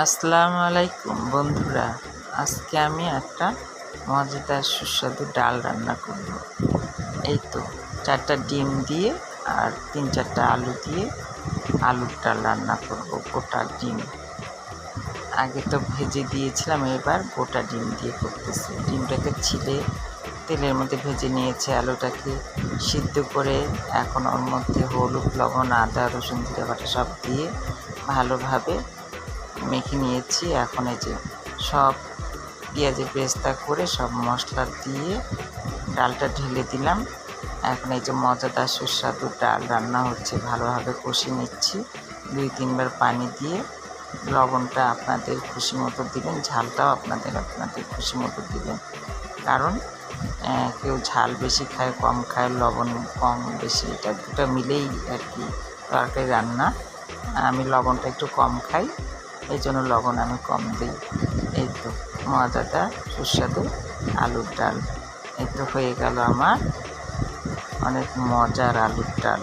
আসসালামু আলাইকুম বন্ধুরা, আজকে আমি একটা মজাদার সুস্বাদু ডাল রান্না করব। এই তো 4টা ডিম দিয়ে আর 3-4টা আলু দিয়ে আলুর ডাল রান্না করব। গোটা ডিম আগে তো ভেজে দিয়েছিলাম, এবার গোটা ডিম দিয়ে করতেছি। ডিমটাকে ছিলে তেলের মধ্যে ভেজে নিয়েছে, আলুটাকে সিদ্ধ করে এখন ওর মধ্যে হলুদ, লবণ, আদা, রসুন, জিরে বাটা সব দিয়ে ভালোভাবে মেখে নিয়েছি। এখন এই যে সব পেঁয়াজের বেরেস্তা করে সব মশলা দিয়ে ডালটা ঢেলে দিলাম। এখন এই যে মজাদার সুস্বাদু ডাল রান্না হচ্ছে, ভালোভাবে কষিয়ে নিচ্ছি। 2-3 বার পানি দিয়ে লবণটা আপনাদের খুশি মতো দিবেন, ঝালটাও আপনাদের খুশি মতো দিবেন। কারণ কেউ ঝাল বেশি খায়, কম খায়, লবণ কম বেশি এটা দুটো মিলেই আর কি তরকারি রান্না। আমি লবণটা একটু কম খাই, এই জন্য লবণ আমি কম দিই। এই তো মজাদার সুস্বাদু আলুর ডাল এই তো হয়ে গেল আমার অনেক মজার আলুর ডাল।